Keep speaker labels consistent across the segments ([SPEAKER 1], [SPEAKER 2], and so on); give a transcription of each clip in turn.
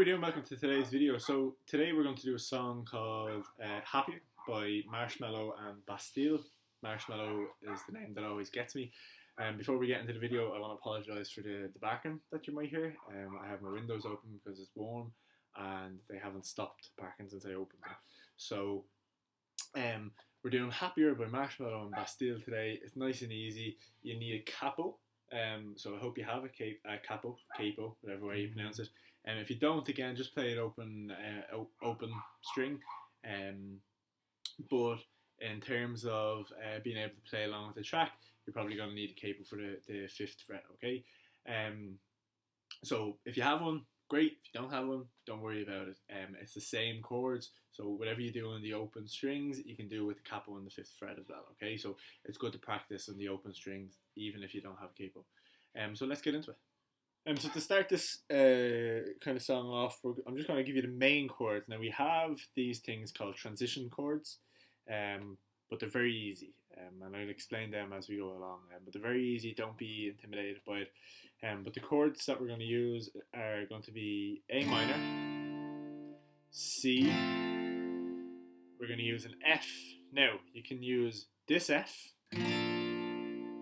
[SPEAKER 1] we doing? Welcome to today's video. So today we're going to do a song called Happier by Marshmallow and Bastille. Marshmallow is the name that always gets me. And before we get into the video, I want to apologise for the background that you might hear. I have my windows open because it's warm and they haven't stopped barking since I opened them. So we're doing Happier by Marshmallow and Bastille today. It's nice and easy. You need a capo. So I hope you have a capo, whatever way you pronounce it. And if you don't, again, just play it open string. But in terms of being able to play along with the track, you're probably going to need a capo for the 5th fret, okay? So if you have one, great. If you don't have one, don't worry about it. It's the same chords, so whatever you do on the open strings, you can do with the capo on the 5th fret as well, okay? So it's good to practice on the open strings, even if you don't have a capo. So let's get into it. So to start this kind of song off, I'm just going to give you the main chords. Now we have these things called transition chords, but they're very easy, and I'll explain them as we go along. But they're very easy, don't be intimidated by it. But the chords that we're going to use are going to be A minor, C, we're going to use an F. Now you can use this F,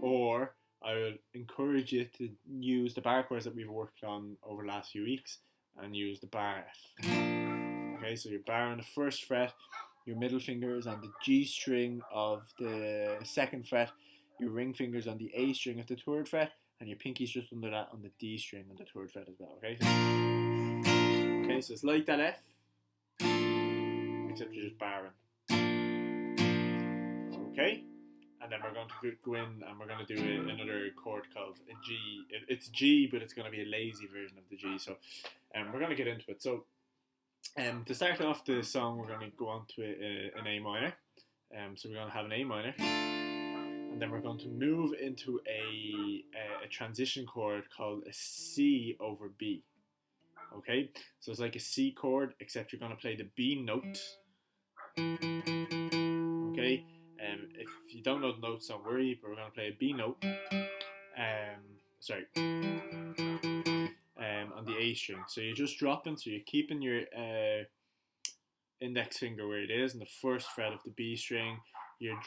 [SPEAKER 1] or I would encourage you to use the bar chords that we've worked on over the last few weeks and use the bar F. Okay, so your bar on the 1st fret, your middle finger is on the G string of the 2nd fret, your ring finger is on the A string of the 3rd fret, and your pinky's just under that on the D string on the 3rd fret as well. Okay, so it's like that F, except you're just barring. Okay. And then we're going to go in and we're going to do another chord called a G. It's G, but it's going to be a lazy version of the G. So we're going to get into it. So to start off the song, we're going to go on to an A minor. So we're going to have an A minor. And then we're going to move into a transition chord called a C over B. Okay? So it's like a C chord, except you're going to play the B note. Okay? If you don't know the notes, don't worry, but we're going to play a B note, on the A string. So you're just dropping, so you're keeping your index finger where it is on the 1st fret of the B string. You're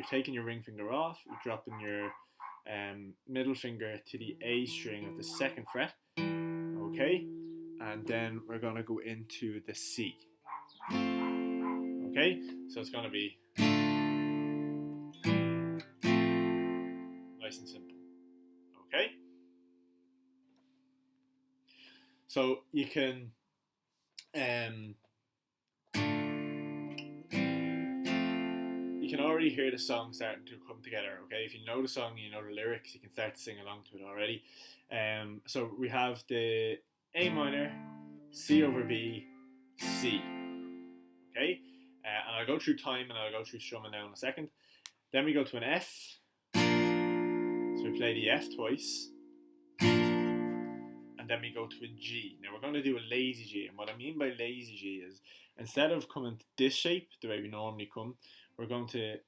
[SPEAKER 1] taking your ring finger off, you're dropping your middle finger to the A string of the 2nd fret, okay? And then we're going to go into the C, okay? So it's going to be nice and simple. Okay? So you can already hear the song starting to come together, okay? If you know the song, you know the lyrics, you can start to sing along to it already. So we have the A minor, C over B, C. Okay? And I'll go through time and I'll go through strumming now in a second. Then we go to an F. So we play the F twice, and then we go to a G. Now we're going to do a lazy G, and what I mean by lazy G is instead of coming to this shape, the way we normally come, we're going to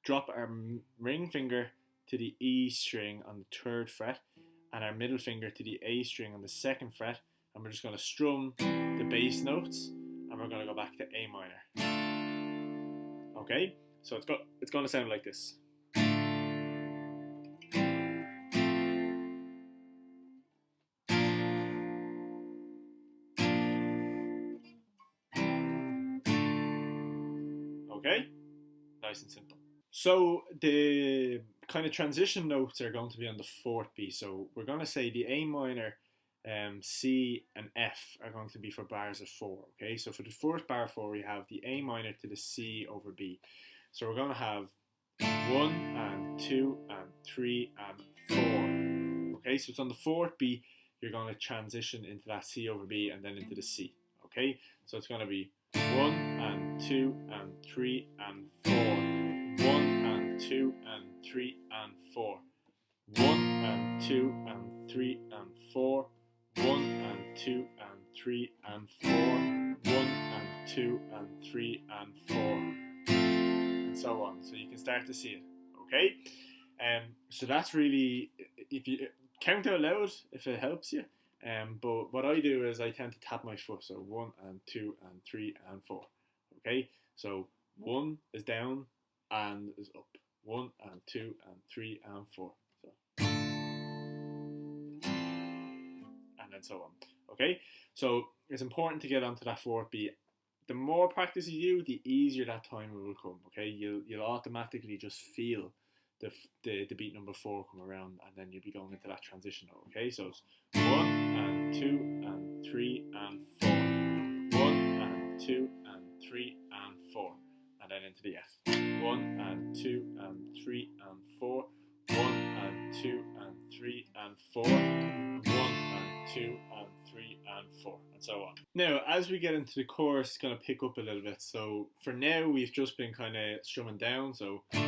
[SPEAKER 1] drop our ring finger to the E string on the 3rd fret, and our middle finger to the A string on the 2nd fret, and we're just going to strum the bass notes, and we're going to go back to A minor. Okay, so it's going to sound like this. Okay, nice and simple. So the kind of transition notes are going to be on the 4th beat. So we're going to say the A minor, C and F are going to be for bars of 4. Okay, so for the 4th bar 4, we have the A minor to the C over B. So we're going to have 1 and 2 and 3 and 4. Okay, so it's on the 4th beat, you're going to transition into that C over B and then into the C. Okay, so it's going to be 1 and 2 and 3 and 4. 1 and 2 and 3 and 4. 1 and 2 and 3 and 4. 1 and 2 and 3 and 4. 1 and 2 and 3 and 4. And so on. So you can start to see it. Okay? So that's really, if you count out loud, if it helps you, But what I do is I tend to tap my foot. So 1 and 2 and 3 and 4. Okay, so 1 is down and is up. 1 and 2 and 3 and 4. So, and then so on. Okay, so it's important to get onto that 4th beat. The more practice you do, the easier that timer will come. Okay, you'll automatically just feel the beat number 4 come around, and then you'll be going into that transition note. Okay, so it's 1 and 2 and 3 and 4. 1 and 2 and 3 and 4, and then into the F. 1 and 2 and 3 and 4. 1 and 2 and 3 and 4. 1 and 2 and 3 and 4, and so on. Now, as we get into the chorus, it's going to pick up a little bit. So for now, we've just been kind of strumming down. So 1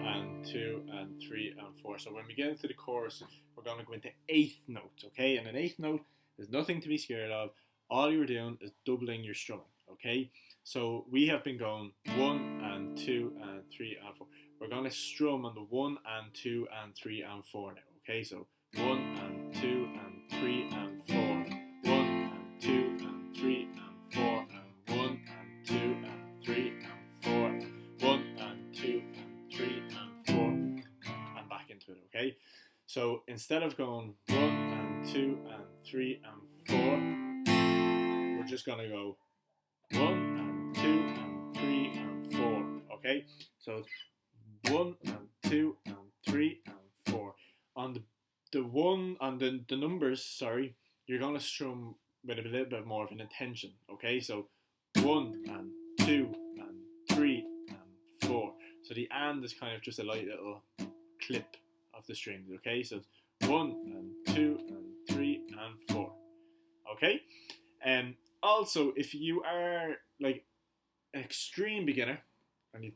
[SPEAKER 1] and 2 and 3 and 4. So when we get into the chorus, we're going to go into 8th notes, okay? And an 8th note is nothing to be scared of. All you're doing is doubling your strumming, okay? So we have been going 1 and 2 and 3 and 4. We're going to strum on the 1 and 2 and 3 and 4 now, okay? So 1 and 2 and 3 and 4. 1 and 2 and 3 and 4. And 1 and 2 and 3 and 4. 1 and 2 and 3 and 4. And back into it, okay? So instead of going 1 and 2 and 3 and 4, we're just going to go 1 and 2 and 3 and 4, okay? So it's 1 and 2 and 3 and 4. On the one, on the numbers, sorry, you're going to strum with a little bit more of an intention, okay? So 1 and 2 and 3 and 4. So the and is kind of just a light little clip of the strings, okay? So it's 1 and 2 and 3 and 4, okay? Also, if you are like an extreme beginner and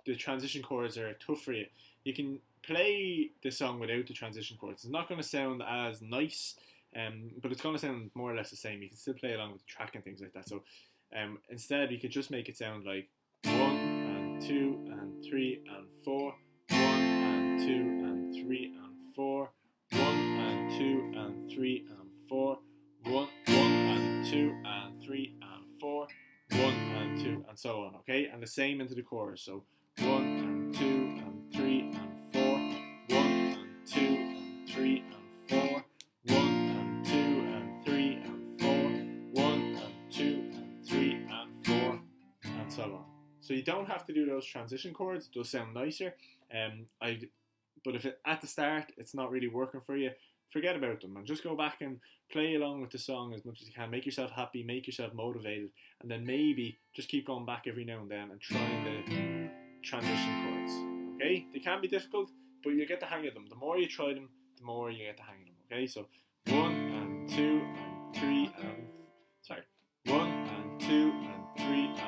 [SPEAKER 1] the transition chords are tough for you, you can play the song without the transition chords. It's not going to sound as nice, but it's going to sound more or less the same. You can still play along with the track and things like that. So instead, you could just make it sound like 1 and 2 and 3 and 4, 1 and 2 and 3 and 4, 1 and 2 and 3 and 4, 1 and 2 and 3 and 4, 1 and 2, and so on, okay? And the same into the chorus. So 1 and 2 and 3 and 4, 1 and 2 and 3 and 4, 1 and 2 and 3 and 4, 1 and 2 and 3 and 4, and so on. So you don't have to do those transition chords. It does sound nicer. But if at the start it's not really working for you, forget about them and just go back and play along with the song as much as you can. Make yourself happy, make yourself motivated, and then maybe just keep going back every now and then and trying the transition chords. Okay? They can be difficult, but you get the hang of them. The more you try them, the more you get the hang of them. Okay? So 1 and 2 and 3 and 1 and 2 and 3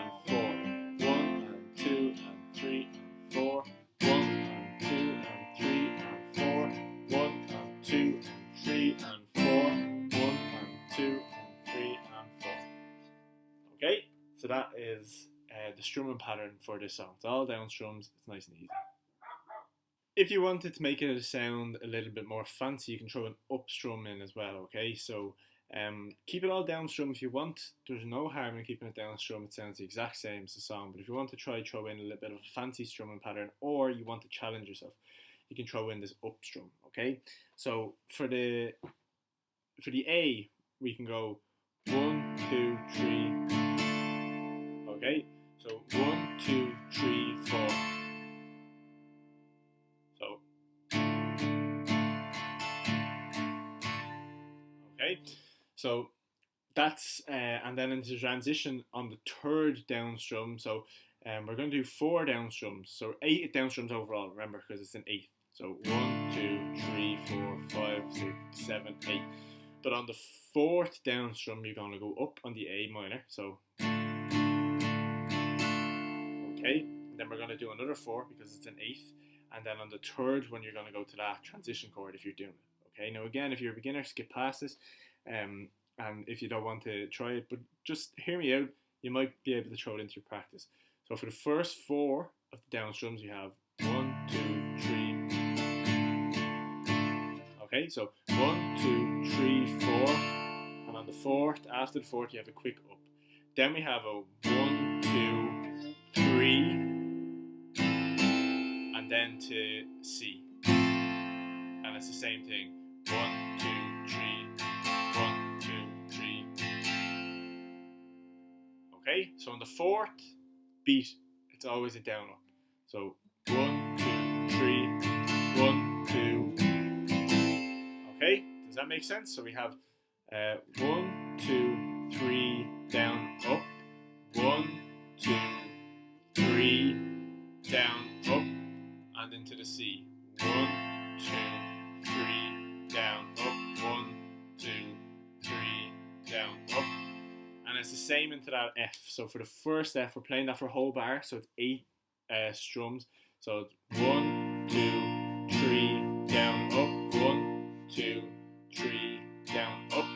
[SPEAKER 1] and 4. 1 and 2 and 3 and 4. 1 and 2 and 3 and 4. 1 and 2 and 3 and 4. 1 and 2 and 3 and 4. Okay? So that is the strumming pattern for this song. It's all down strums. It's nice and easy. If you wanted to make it sound a little bit more fancy, you can throw an up strum in as well, okay? So keep it all down strum if you want. There's no harm in keeping it down strum. It sounds the exact same as the song. But if you want to throw in a little bit of a fancy strumming pattern, or you want to challenge yourself, you can throw in this up strum, okay? So for the A, we can go 1, 2, 3. Okay? So 1, 2, 3, 4. So okay, so that's and then into transition on the 3rd down strum. So we're going to do 4 down strums. So 8 down strums overall. Remember, because it's an 8th. So 1, 2, 3, 4, 5, 6, 7, 8. But on the 4th down strum, you're going to go up on the A minor. So okay, and then we're going to do another 4 because it's an 8th, and then on the 3rd one you're going to go to that transition chord if you're doing it. Okay, now again, if you're a beginner, skip past this, and if you don't want to try it, but just hear me out, you might be able to throw it into your practice. So for the first 4 of the down strums, you have 1, 2, 3. Okay, so 1, 2, 3, 4. fourth. After the fourth, you have a quick up. Then we have a 1, 2, 3, and then to C. And it's the same thing. 1, 2, 3, 1, 2, 3. Okay, so on the fourth beat, it's always a down up. So 1, 2, 3, 1, 2. Okay, does that make sense? So we have 1, 2, 3, down, up. 1, 2, 3, down, up, and into the C. 1, 2, 3, down, up. 1, 2, 3, down, up. And it's the same into that F. So for the first F, we're playing that for a whole bar, so it's 8 strums. So it's 1, 2, 3, down, up. 1, 2, 3, down, up.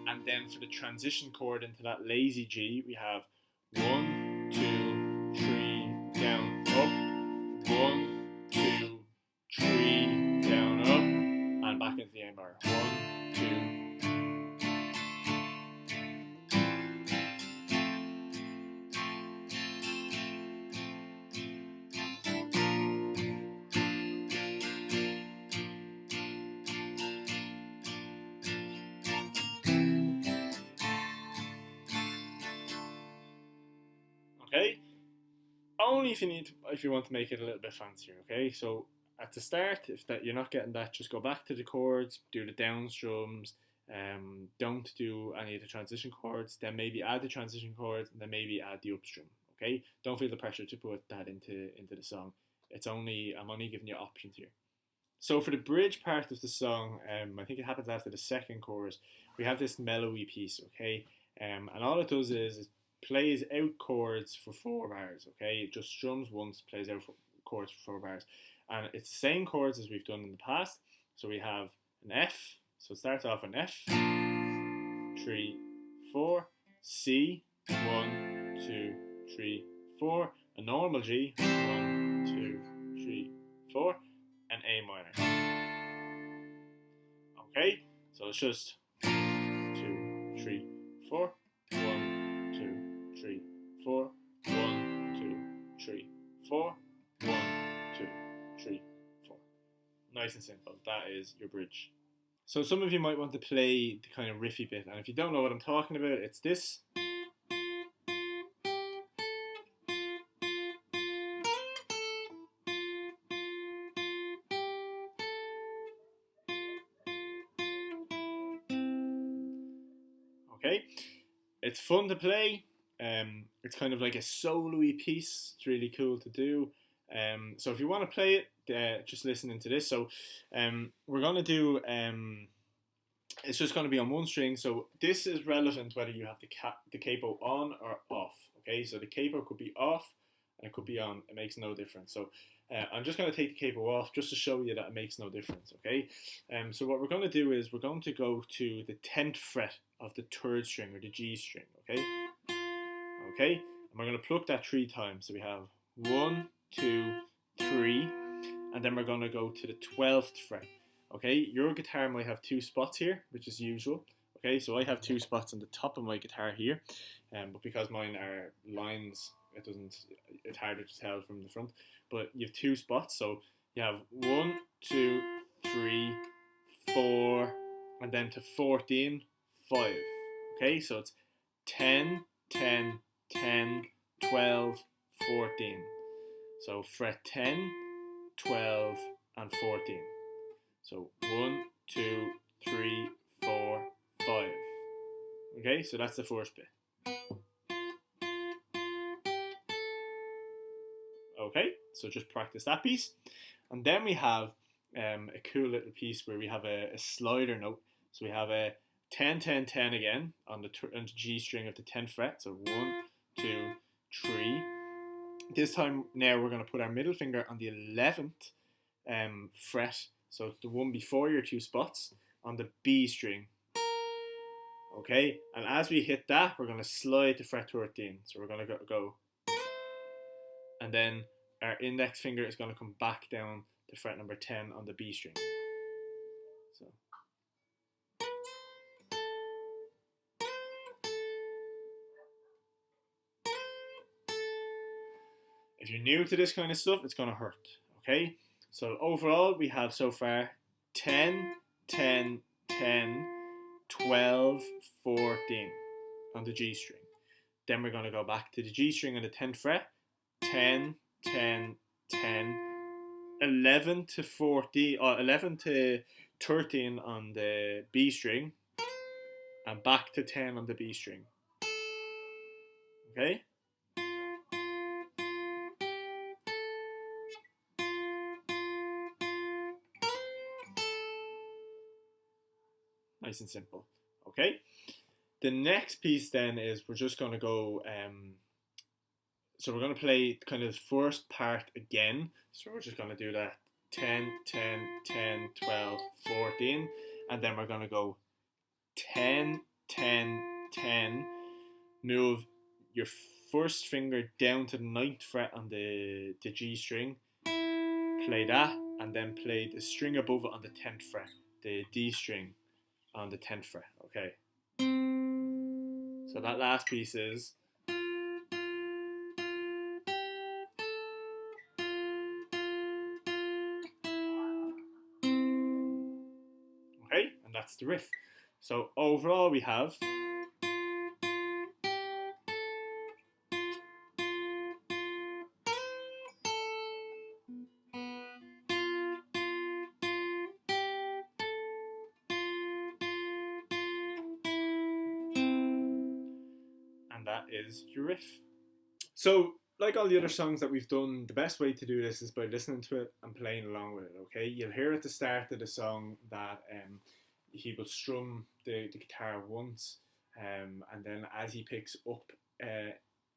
[SPEAKER 1] And then for the transition chord into that lazy G, we have 1, 2, 3, down, up. 1, 2, 3, down, up. And back into the A bar. 1, 2. Okay, only if you want to make it a little bit fancier. Okay, so at the start, if that you're not getting that, just go back to the chords, do the down strums, don't do any of the transition chords, then maybe add the transition chords, and then maybe add the up strum. Okay, don't feel the pressure to put that into the song. I'm only giving you options here. So for the bridge part of the song, I think it happens after the second chorus. We have this mellowy piece. Okay, and all it does is it plays out chords for 4 bars, okay? It just strums once, plays out chords for 4 bars. And it's the same chords as we've done in the past. So we have an F, so it starts off an F, 3, 4, C, 1, 2, 3, 4, a normal G, 1, 2, 3, 4, and A minor. Okay, so it's just 2, 3, 4, 1, 2, 3, 4, 1, 2, 3, 4, 1, 2, 3, 4. Nice and simple. That is your bridge. So some of you might want to play the kind of riffy bit, and if you don't know what I'm talking about, it's this. Okay, it's fun to play. It's kind of like a solo-y piece. It's really cool to do. So if you want to play it, just listening to this. So we're going to do, it's just going to be on one string. So this is relevant whether you have the capo on or off. Okay, so the capo could be off and it could be on. It makes no difference. So I'm just going to take the capo off just to show you that it makes no difference. Okay, so what we're going to do is we're going to go to the 10th fret of the 3rd string or the G string. Okay, and we're going to pluck that 3 times. So we have 1, 2, 3, and then we're going to go to the 12th fret. Okay, your guitar might have 2 spots here, which is usual. Okay, so I have 2 spots on the top of my guitar here, but because mine are lines, it's harder to tell from the front. But you have 2 spots, so you have 1, 2, 3, 4, and then to 14, 5. Okay, so it's 10, 10, 10, 12, 14. So fret 10, 12, and 14. So 1, 2, 3, 4, 5. Okay, so that's the first bit. Okay, so just practice that piece. And then we have a cool little piece where we have a slider note. So we have a 10, 10, 10 again on the G string of the 10th fret. So 1, 2, 3. This time now we're going to put our middle finger on the 11th fret. So it's the one before your 2 spots on the B string. Okay, and as we hit that, we're going to slide to fret 13. So we're going to go. And then our index finger is going to come back down to fret number 10 on the B string. So. If you're new to this kind of stuff, it's going to hurt. Okay? So overall, we have so far 10, 10, 10, 12, 14 on the G string. Then we're going to go back to the G string on the 10th fret. 10, 10, 10, 11 to 14, or 11 to 13 on the B string, and back to 10 on the B string. Okay? Nice and simple. Okay? The next piece then is we're just going to go, so we're going to play kind of the first part again. So we're just going to do that 10, 10, 10, 12, 14. And then we're going to go 10, 10, 10. Move your first finger down to the 9th fret on the G string. Play that, and then play the string above it on the 10th fret. The D string on the 10th fret. Okay. So that last piece is okay, and that's the riff. So overall we have and that is your riff. So, like all the other songs that we've done, the best way to do this is by listening to it and playing along with it, okay? You'll hear at the start of the song that he will strum the guitar once, and then as he picks up,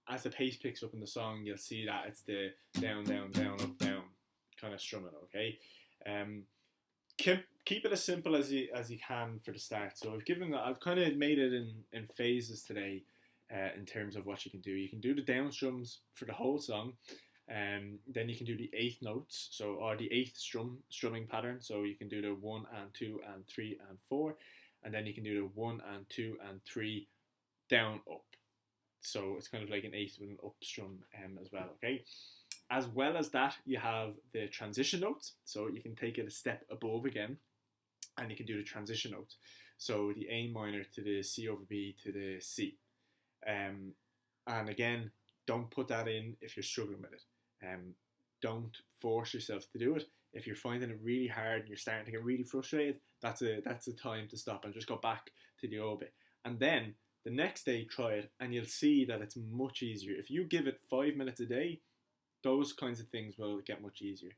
[SPEAKER 1] as the pace picks up in the song, you'll see that it's the down, down, down, up, down kind of strumming, okay? Keep it as simple as you can for the start. So I've kind of made it in phases today. In terms of what you can do. You can do the down strums for the whole song, and then you can do the 8th notes, or the 8th strumming pattern. So you can do the 1 and 2 and 3 and 4, and then you can do the 1 and 2 and 3 down up. So it's kind of like an 8th with an up strum as well, okay? As well as that, you have the transition notes. So you can take it a step above again, and you can do the transition notes. So the A minor to the C over B to the C. And again, don't put that in if you're struggling with it. Don't force yourself to do it. If you're finding it really hard and you're starting to get really frustrated, that's a time to stop and just go back to the old bit. And then the next day try it, and you'll see that it's much easier. If you give it 5 minutes a day, those kinds of things will get much easier.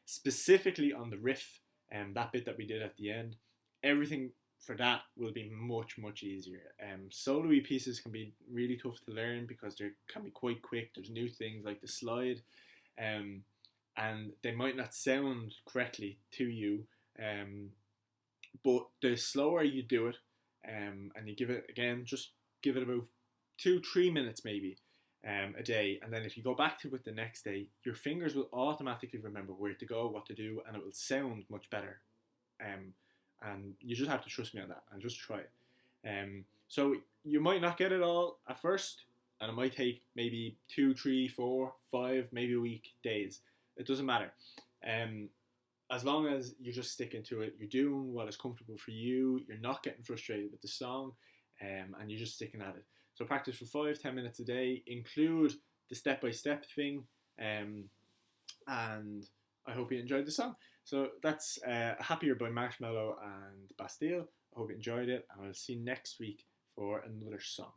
[SPEAKER 1] Specifically on the riff, that bit that we did at the end, everything for that will be much easier. Solo-y pieces can be really tough to learn because they can be quite quick. There's new things like the slide, and they might not sound correctly to you, but the slower you do it, and you give it, again, just give it about 2-3 minutes maybe a day, and then if you go back to it the next day, your fingers will automatically remember where to go, what to do, and it will sound much better. And you just have to trust me on that and just try it. So you might not get it all at first, and it might take maybe 2, 3, 4, 5, maybe a week, days. It doesn't matter. As long as you're just sticking to it, you're doing what is comfortable for you, you're not getting frustrated with the song, and you're just sticking at it. So practice for 5-10 minutes a day, include the step-by-step thing, and I hope you enjoyed the song. So that's Happier by Marshmallow and Bastille. I hope you enjoyed it, and I'll see you next week for another song.